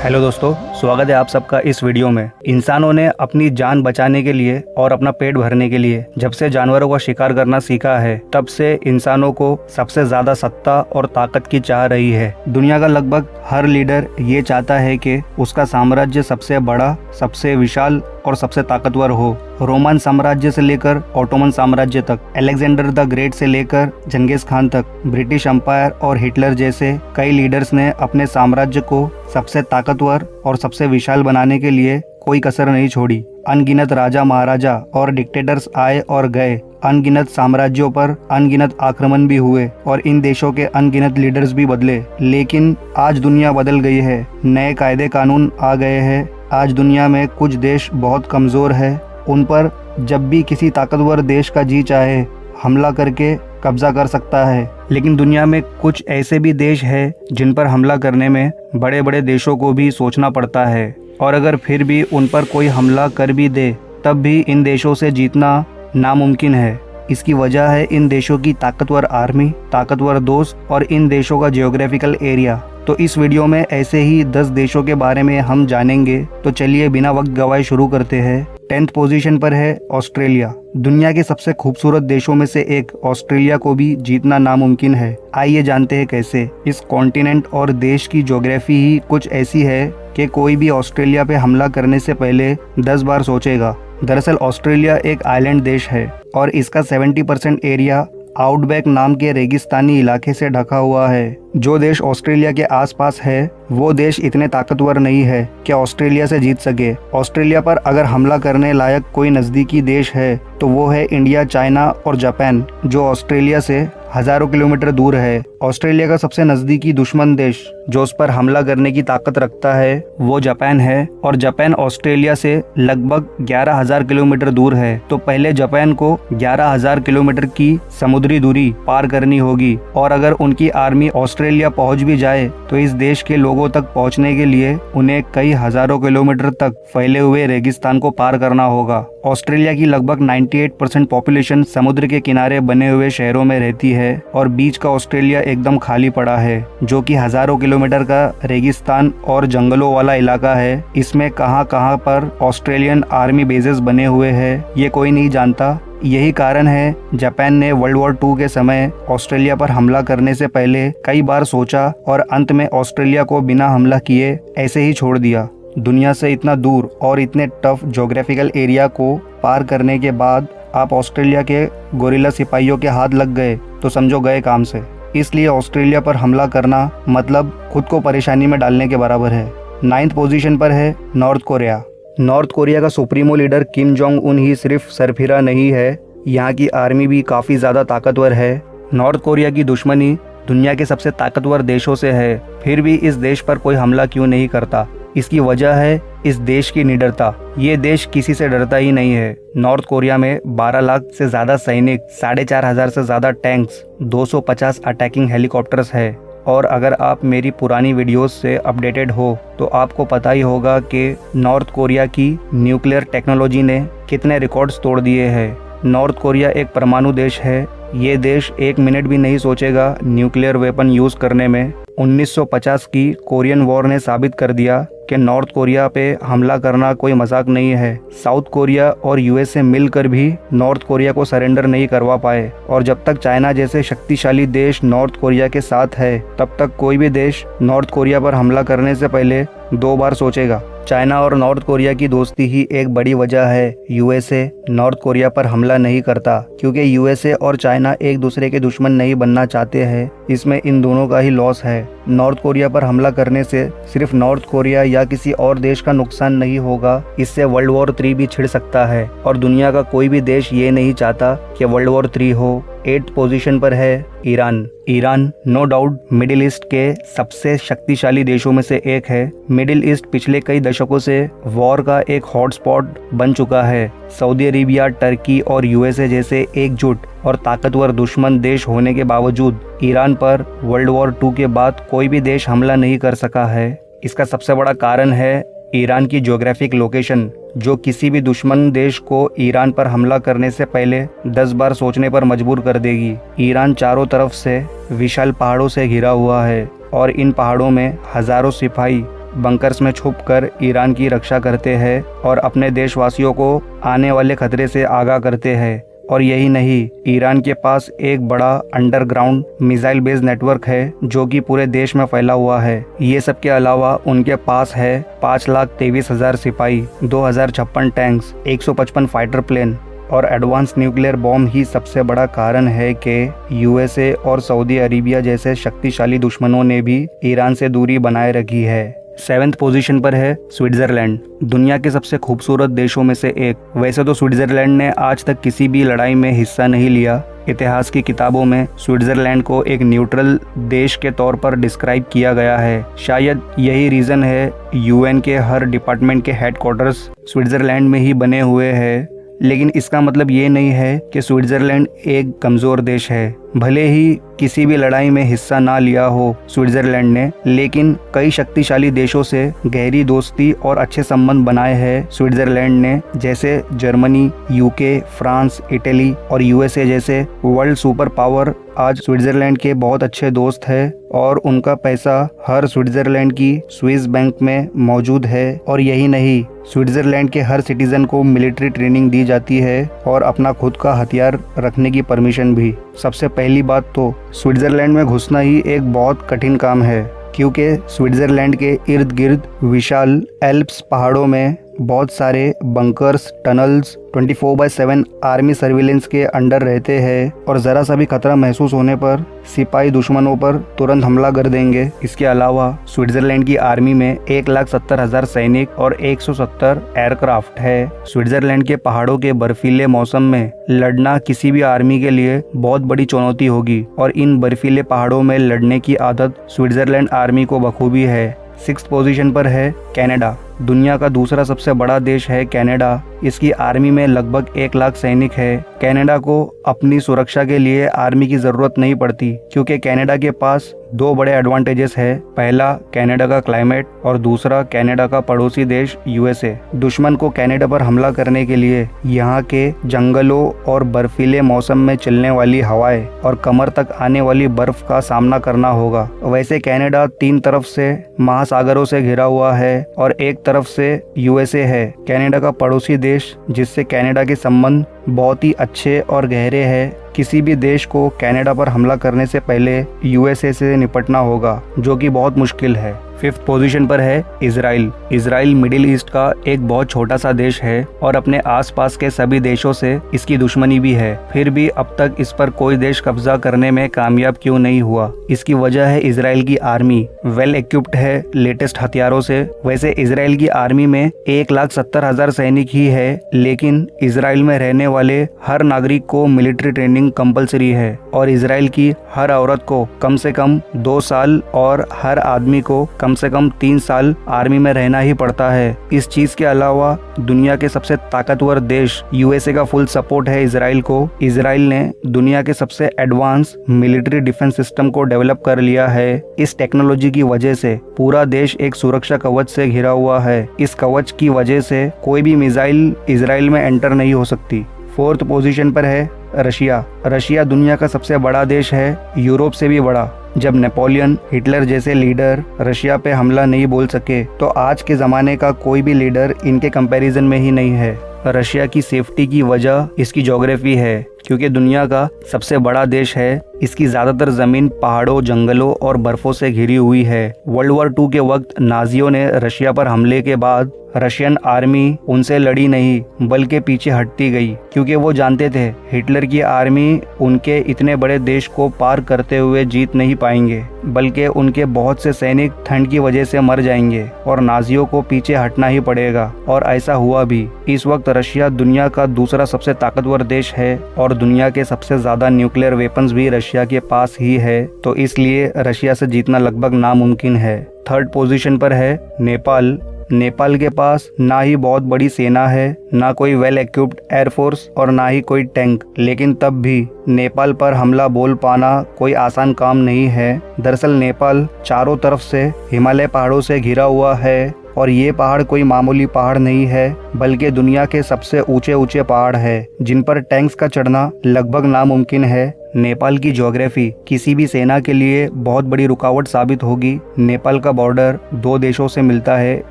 Hello दोस्तों, स्वागत है आप सबका इस वीडियो में। इंसानों ने अपनी जान बचाने के लिए और अपना पेट भरने के लिए जब से जानवरों का शिकार करना सीखा है, तब से इंसानों को सबसे ज्यादा सत्ता और ताकत की चाह रही है। दुनिया का लगभग हर लीडर ये चाहता है कि उसका साम्राज्य सबसे बड़ा, सबसे विशाल और सबसे ताकतवर हो। रोमन साम्राज्य से लेकर ऑटोमन साम्राज्य तक, अलेक्जेंडर द ग्रेट से लेकर जंगीज खान तक, ब्रिटिश एम्पायर और हिटलर जैसे कई लीडर्स ने अपने साम्राज्य को सबसे ताकतवर और सबसे विशाल बनाने के लिए कोई कसर नहीं छोड़ी। अनगिनत राजा महाराजा और डिक्टेटर्स आए और गए, अनगिनत साम्राज्यों पर अनगिनत आक्रमण भी हुए और इन देशों के अनगिनत लीडर्स भी बदले। लेकिन आज दुनिया बदल गई है, नए कायदे कानून आ गए हैं। आज दुनिया में कुछ देश बहुत कमजोर है, उन पर जब भी किसी ताकतवर देश का जी चाहे हमला करके कब्जा कर सकता है। लेकिन दुनिया में कुछ ऐसे भी देश हैं जिन पर हमला करने में बड़े बड़े देशों को भी सोचना पड़ता है, और अगर फिर भी उन पर कोई हमला कर भी दे तब भी इन देशों से जीतना नामुमकिन है। इसकी वजह है इन देशों की ताकतवर आर्मी, ताकतवर दोस्त और इन देशों का जियोग्राफिकल एरिया। तो इस वीडियो में ऐसे ही 10 देशों के बारे में हम जानेंगे। तो चलिए बिना वक्त गवाए शुरू करते हैं। 10th पोजीशन पर है ऑस्ट्रेलिया। दुनिया के सबसे खूबसूरत देशों में से एक ऑस्ट्रेलिया को भी जीतना नामुमकिन है। आइए जानते हैं कैसे। इस कॉन्टिनेंट और देश की ज्योग्राफी ही कुछ ऐसी है कि कोई भी ऑस्ट्रेलिया पे हमला करने से पहले 10 बार सोचेगा। दरअसल ऑस्ट्रेलिया एक आइलैंड देश है और इसका 70% एरिया आउटबैक नाम के रेगिस्तानी इलाके से ढका हुआ है। जो देश ऑस्ट्रेलिया के आसपास है वो देश इतने ताकतवर नहीं है कि ऑस्ट्रेलिया से जीत सके। ऑस्ट्रेलिया पर अगर हमला करने लायक कोई नज़दीकी देश है तो वो है इंडिया, चाइना और जापान, जो ऑस्ट्रेलिया से हजारों किलोमीटर दूर है। ऑस्ट्रेलिया का सबसे नजदीकी दुश्मन देश जो उस पर हमला करने की ताकत रखता है वो जापान है, और जापान ऑस्ट्रेलिया से लगभग 11,000 किलोमीटर दूर है। तो पहले जापान को 11,000 किलोमीटर की समुद्री दूरी पार करनी होगी, और अगर उनकी आर्मी ऑस्ट्रेलिया पहुंच भी जाए तो इस देश के लोगों तक पहुंचने के लिए उन्हें कई हजारों किलोमीटर तक फैले हुए रेगिस्तान को पार करना होगा। ऑस्ट्रेलिया की लगभग 98% पॉपुलेशन समुद्र के किनारे बने हुए शहरों में रहती है, और बीच का ऑस्ट्रेलिया एकदम खाली पड़ा है, जो कि हजारों किलोमीटर का रेगिस्तान और जंगलों वाला इलाका है। इसमें कहां कहां पर ऑस्ट्रेलियन आर्मी बेसेस बने हुए हैं ये कोई नहीं जानता। यही कारण है जापान ने वर्ल्ड वॉर 2 के समय ऑस्ट्रेलिया पर हमला करने से पहले कई बार सोचा और अंत में ऑस्ट्रेलिया को बिना हमला किए ऐसे ही छोड़ दिया। दुनिया से इतना दूर और इतने टफ ज्योग्राफिकल एरिया को पार करने के बाद आप ऑस्ट्रेलिया के गोरिल्ला सिपाहियों के हाथ लग गए तो समझो गए काम से। इसलिए ऑस्ट्रेलिया पर हमला करना मतलब खुद को परेशानी में डालने के बराबर है। 9th पोजीशन पर है नॉर्थ कोरिया। नॉर्थ कोरिया का supremo leader Kim Jong Un ही सिर्फ सरफिरा नहीं है, यहाँ की आर्मी भी काफ़ी ज़्यादा ताकतवर है। नॉर्थ कोरिया की दुश्मनी दुनिया के सबसे ताकतवर देशों से है, फिर भी इस देश पर कोई हमला क्यों नहीं करता? इसकी वजह है इस देश की निडरता। ये देश किसी से डरता ही नहीं है। नॉर्थ कोरिया में 12 लाख से ज़्यादा सैनिक, 4,500 से ज़्यादा टैंक्स, 250 अटैकिंग हेलीकॉप्टर्स है। और अगर आप मेरी पुरानी वीडियोस से अपडेटेड हो तो आपको पता ही होगा कि नॉर्थ कोरिया की न्यूक्लियर टेक्नोलॉजी ने कितने रिकॉर्ड्स तोड़ दिए हैं। नॉर्थ कोरिया एक परमाणु देश है। ये देश एक मिनट भी नहीं सोचेगा न्यूक्लियर वेपन यूज़ करने में। 1950 की कोरियन वॉर ने साबित कर दिया कि नॉर्थ कोरिया पे हमला करना कोई मजाक नहीं है। साउथ कोरिया और यूएसए मिलकर भी नॉर्थ कोरिया को सरेंडर नहीं करवा पाए, और जब तक चाइना जैसे शक्तिशाली देश नॉर्थ कोरिया के साथ है तब तक कोई भी देश नॉर्थ कोरिया पर हमला करने से पहले 2 बार सोचेगा। चाइना और नॉर्थ कोरिया की दोस्ती ही एक बड़ी वजह है यूएसए नॉर्थ कोरिया पर हमला नहीं करता, क्योंकि यूएसए और चाइना एक दूसरे के दुश्मन नहीं बनना चाहते हैं। इसमें इन दोनों का ही लॉस है। नॉर्थ कोरिया पर हमला करने से सिर्फ नॉर्थ कोरिया या किसी और देश का नुकसान नहीं होगा, इससे वर्ल्ड वॉर 3 भी छिड़ सकता है, और दुनिया का कोई भी देश ये नहीं चाहता कि वर्ल्ड वॉर 3 हो। 8th पोजीशन पर है Iran. Iran no doubt Middle East के सबसे शक्तिशाली देशों में से एक है। मिडिल ईस्ट पिछले कई दशकों से वॉर का एक हॉटस्पॉट बन चुका है। सऊदी अरेबिया, टर्की और यूएसए जैसे एकजुट और ताकतवर दुश्मन देश होने के बावजूद ईरान पर वर्ल्ड वॉर 2 के बाद कोई भी देश हमला नहीं कर सका है। इसका सबसे बड़ा कारण है ईरान की ज्योग्राफिक लोकेशन, जो किसी भी दुश्मन देश को ईरान पर हमला करने से पहले 10 बार सोचने पर मजबूर कर देगी। ईरान चारों तरफ से विशाल पहाड़ों से घिरा हुआ है और इन पहाड़ों में हजारों सिपाही बंकर्स में छुपकर ईरान की रक्षा करते हैं और अपने देशवासियों को आने वाले खतरे से आगाह करते हैं। और यही नहीं, ईरान के पास एक बड़ा अंडरग्राउंड मिसाइल बेस नेटवर्क है जो कि पूरे देश में फैला हुआ है। ये सब के अलावा उनके पास है 5,23,000 सिपाही, 2,056 टैंक्स, 155 फाइटर प्लेन और एडवांस न्यूक्लियर बॉम्ब ही सबसे बड़ा कारण है कि यूएसए और सऊदी अरेबिया जैसे शक्तिशाली दुश्मनों ने भी ईरान से दूरी बनाए रखी है। 7th पोजीशन पर है स्विट्जरलैंड, दुनिया के सबसे खूबसूरत देशों में से एक। वैसे तो स्विट्जरलैंड ने आज तक किसी भी लड़ाई में हिस्सा नहीं लिया। इतिहास की किताबों में स्विट्जरलैंड को एक न्यूट्रल देश के तौर पर डिस्क्राइब किया गया है। शायद यही रीज़न है यूएन के हर डिपार्टमेंट के हेडक्वार्टर्स स्विट्जरलैंड में ही बने हुए हैं। लेकिन इसका मतलब ये नहीं है कि स्विट्जरलैंड एक कमज़ोर देश है। भले ही किसी भी लड़ाई में हिस्सा ना लिया हो स्विट्जरलैंड ने, लेकिन कई शक्तिशाली देशों से गहरी दोस्ती और अच्छे संबंध बनाए हैं स्विट्जरलैंड ने, जैसे जर्मनी, यूके, फ्रांस, इटली और यूएसए जैसे वर्ल्ड सुपर पावर आज स्विट्जरलैंड के बहुत अच्छे दोस्त हैं और उनका पैसा हर स्विट्जरलैंड की स्विस बैंक में मौजूद है। और यही नहीं, स्विट्जरलैंड के हर सिटीजन को मिलिट्री ट्रेनिंग दी जाती है और अपना खुद का हथियार रखने की परमिशन भी। सबसे पहली बात तो स्विट्जरलैंड में घुसना ही एक बहुत कठिन काम है, क्योंकि स्विट्जरलैंड के इर्द गिर्द विशाल एल्प्स पहाड़ों में बहुत सारे बंकर्स, टनल्स 24/7 आर्मी सर्विलेंस के अंडर रहते हैं और ज़रा सा भी खतरा महसूस होने पर सिपाही दुश्मनों पर तुरंत हमला कर देंगे। इसके अलावा स्विट्जरलैंड की आर्मी में 1,70,000 सैनिक और 170 एयरक्राफ्ट है। स्विट्जरलैंड के पहाड़ों के बर्फीले मौसम में लड़ना किसी भी आर्मी के लिए बहुत बड़ी चुनौती होगी और इन बर्फीले पहाड़ों में लड़ने की आदत स्विट्जरलैंड आर्मी को बखूबी है। 6th पोजीशन पर है कनाडा, दुनिया का दूसरा सबसे बड़ा देश है कनाडा। इसकी आर्मी में लगभग 1 लाख सैनिक है। कनाडा को अपनी सुरक्षा के लिए आर्मी की जरूरत नहीं पड़ती, क्योंकि कनाडा के पास 2 बड़े एडवांटेजेस है। पहला, कनाडा का क्लाइमेट और दूसरा, कनाडा का पड़ोसी देश यूएसए। दुश्मन को कनाडा पर हमला करने के लिए यहाँ के जंगलों और बर्फीले मौसम में चलने वाली हवाएं और कमर तक आने वाली बर्फ का सामना करना होगा। वैसे कनाडा 3 तरफ से महासागरों से घिरा हुआ है और एक तरफ से यूएसए है, कनाडा का पड़ोसी देश, जिससे कनाडा के संबंध बहुत ही अच्छे और गहरे हैं। किसी भी देश को कनाडा पर हमला करने से पहले यूएसए से निपटना होगा, जो कि बहुत मुश्किल है। 5th पोजीशन पर है इजराइल। इजराइल मिडिल ईस्ट का एक बहुत छोटा सा देश है और अपने आसपास के सभी देशों से इसकी दुश्मनी भी है। फिर भी अब तक इस पर कोई देश कब्जा करने में कामयाब क्यों नहीं हुआ? इसकी वजह है इजराइल की आर्मी वेल इक्विप्ड है लेटेस्ट हथियारों से। वैसे इजराइल की आर्मी में 1,70,000 सैनिक ही है, लेकिन इजराइल में रहने वाले हर नागरिक को मिलिट्री ट्रेनिंग कंपलसरी है और इजराइल की हर औरत को कम से कम 2 साल और हर आदमी को कम से कम 3 साल आर्मी में रहना ही पड़ता है। इस चीज के अलावा दुनिया के सबसे ताकतवर देश यूएसए का फुल सपोर्ट है इजराइल को। इजराइल ने दुनिया के सबसे एडवांस मिलिट्री डिफेंस सिस्टम को डेवलप कर लिया है। इस टेक्नोलॉजी की वजह से पूरा देश एक सुरक्षा कवच से घिरा हुआ है। इस कवच की वजह से कोई भी मिसाइल इजराइल में एंटर नहीं हो सकती। 4th पोजीशन पर है रशिया। रशिया दुनिया का सबसे बड़ा देश है, यूरोप से भी बड़ा। जब नेपोलियन, हिटलर जैसे लीडर रशिया पे हमला नहीं बोल सके, तो आज के ज़माने का कोई भी लीडर इनके कंपैरिजन में ही नहीं है। रशिया की सेफ्टी की वजह इसकी ज्योग्राफी है, क्योंकि दुनिया का सबसे बड़ा देश है। इसकी ज़्यादातर ज़मीन पहाड़ों, जंगलों और बर्फों से घिरी हुई है। वर्ल्ड वॉर 2 के वक्त नाजियों ने रशिया पर हमले के बाद रशियन आर्मी उनसे लड़ी नहीं, बल्कि पीछे हटती गई, क्योंकि वो जानते थे हिटलर की आर्मी उनके इतने बड़े देश को पार करते हुए जीत नहीं पाएंगे, बल्कि उनके बहुत से सैनिक ठंड की वजह से मर जाएंगे और नाजियों को पीछे हटना ही पड़ेगा। और ऐसा हुआ भी। इस वक्त रशिया दुनिया का दूसरा सबसे ताकतवर देश है और दुनिया के सबसे ज्यादा न्यूक्लियर वेपन्स भी रशिया के पास ही है, तो इसलिए रशिया से जीतना लगभग नामुमकिन है। 3rd पोजीशन पर है नेपाल। नेपाल के पास ना ही बहुत बड़ी सेना है, ना कोई वेल इक्विप्ड एयरफोर्स और ना ही कोई टैंक, लेकिन तब भी नेपाल पर हमला बोल पाना कोई आसान काम नहीं है। दरअसल नेपाल चारों तरफ से हिमालय पहाड़ों से घिरा हुआ है और ये पहाड़ कोई मामूली पहाड़ नहीं है, बल्कि दुनिया के सबसे ऊंचे पहाड़ है, जिन पर टैंक्स का चढ़ना लगभग नामुमकिन है। नेपाल की ज्योग्राफी किसी भी सेना के लिए बहुत बड़ी रुकावट साबित होगी। नेपाल का बॉर्डर दो देशों से मिलता है,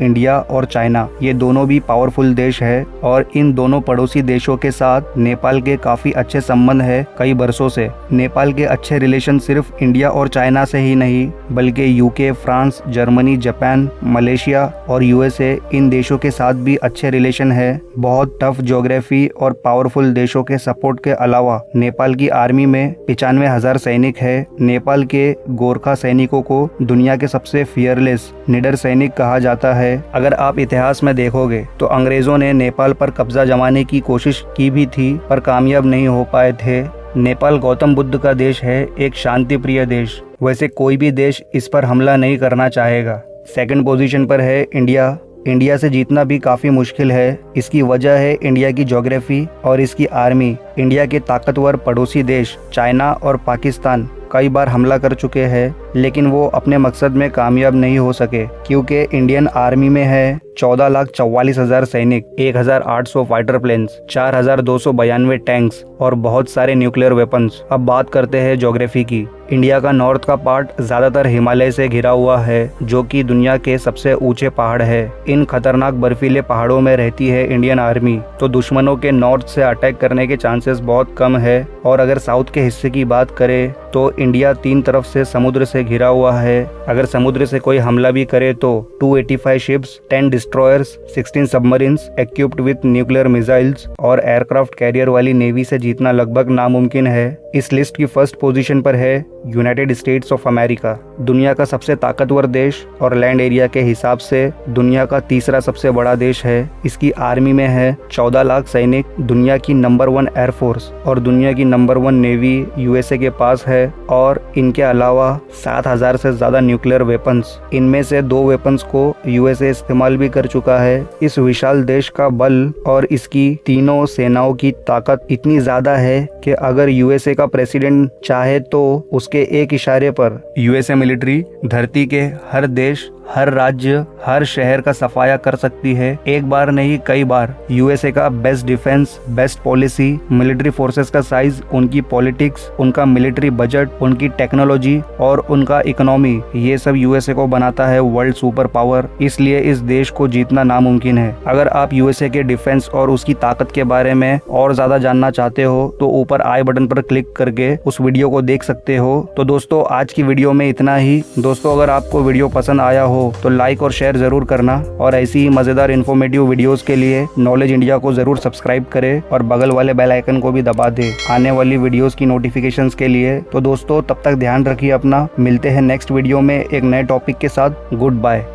इंडिया और चाइना। ये दोनों भी पावरफुल देश है और इन दोनों पड़ोसी देशों के साथ नेपाल के काफी अच्छे संबंध है कई वर्षों से। नेपाल के अच्छे रिलेशन सिर्फ इंडिया और चाइना से ही नहीं बल्कि UK, France, Germany, Japan, Malaysia और यूएसए इन देशों के साथ भी अच्छे रिलेशन है। बहुत टफ ज्योग्राफी और पावरफुल देशों के सपोर्ट के अलावा नेपाल की आर्मी में 95,000 सैनिक है। नेपाल के गोरखा सैनिकों को दुनिया के सबसे फियरलेस निडर सैनिक कहा जाता है। अगर आप इतिहास में देखोगे तो अंग्रेजों ने नेपाल पर कब्जा जमाने की कोशिश की भी थी पर कामयाब नहीं हो पाए थे। नेपाल गौतम बुद्ध का देश है, एक शांति प्रिय देश। वैसे कोई भी देश इस पर हमला नहीं करना चाहेगा। सेकंड पोजीशन पर है इंडिया। इंडिया से जीतना भी काफ़ी मुश्किल है। इसकी वजह है इंडिया की ज्योग्राफी और इसकी आर्मी। इंडिया के ताकतवर पड़ोसी देश चाइना और पाकिस्तान कई बार हमला कर चुके हैं लेकिन वो अपने मकसद में कामयाब नहीं हो सके क्योंकि इंडियन आर्मी में है 14,44,000 सैनिक, 1,800 फाइटर प्लेन्स, 4,292 टैंक्स और बहुत सारे न्यूक्लियर वेपन्स। अब बात करते हैं ज्योग्राफी की। इंडिया का नॉर्थ का पार्ट ज्यादातर हिमालय से घिरा हुआ है जो कि दुनिया के सबसे ऊंचे पहाड़ है। इन खतरनाक बर्फीले पहाड़ों में रहती है इंडियन आर्मी, तो दुश्मनों के नॉर्थ से अटैक करने के चांसेस बहुत कम है। और अगर साउथ के हिस्से की बात करें तो इंडिया 3 तरफ से समुद्र से घिरा हुआ है। अगर समुद्र से कोई हमला भी करे तो 285 ships, 10 destroyers, 16 submarines equipped with nuclear missiles और एयरक्राफ्ट कैरियर वाली नेवी से जीतना लगभग नामुमकिन है। इस लिस्ट की फर्स्ट पोजीशन पर है यूनाइटेड स्टेट्स ऑफ अमेरिका, दुनिया का सबसे ताकतवर देश और लैंड एरिया के हिसाब से दुनिया का तीसरा सबसे बड़ा देश है। इसकी आर्मी में है 14 लाख सैनिक, दुनिया की नंबर 1 एयरफोर्स और दुनिया की नंबर 1 नेवी यूएसए के पास है और इनके अलावा 7,000 से ज्यादा न्यूक्लियर वेपन्स। इनमें से 2 वेपन्स को यूएसए इस्तेमाल भी कर चुका है। इस विशाल देश का बल और इसकी तीनों सेनाओं की ताकत इतनी ज्यादा है कि अगर यूएसए का प्रेसिडेंट चाहे तो उसके एक इशारे पर यूएसए मिलिट्री धरती के हर देश, हर राज्य, हर शहर का सफाया कर सकती है। एक बार नहीं कई बार। यूएसए का best defence, best policy, military forces का साइज, उनकी पॉलिटिक्स, उनका मिलिट्री बजट, उनकी टेक्नोलॉजी और उनका इकोनॉमी, ये सब यूएसए को बनाता है वर्ल्ड सुपर पावर। इसलिए इस देश को जीतना नामुमकिन है। अगर आप यूएसए के डिफेंस और उसकी ताकत के बारे में और ज्यादा जानना चाहते हो तो ऊपर आई बटन पर क्लिक करके उस वीडियो को देख सकते हो। तो दोस्तों आज की वीडियो में इतना ही। दोस्तों अगर आपको वीडियो पसंद आया हो तो लाइक और शेयर जरूर करना और ऐसी ही मजेदार इन्फॉर्मेटिव वीडियोस के लिए नॉलेज इंडिया को जरूर सब्सक्राइब करें और बगल वाले बेल आइकन को भी दबा दे आने वाली वीडियोस की नोटिफिकेशंस के लिए। तो दोस्तों तब तक ध्यान रखिए अपना। मिलते हैं नेक्स्ट वीडियो में एक नए टॉपिक के साथ। Good bye.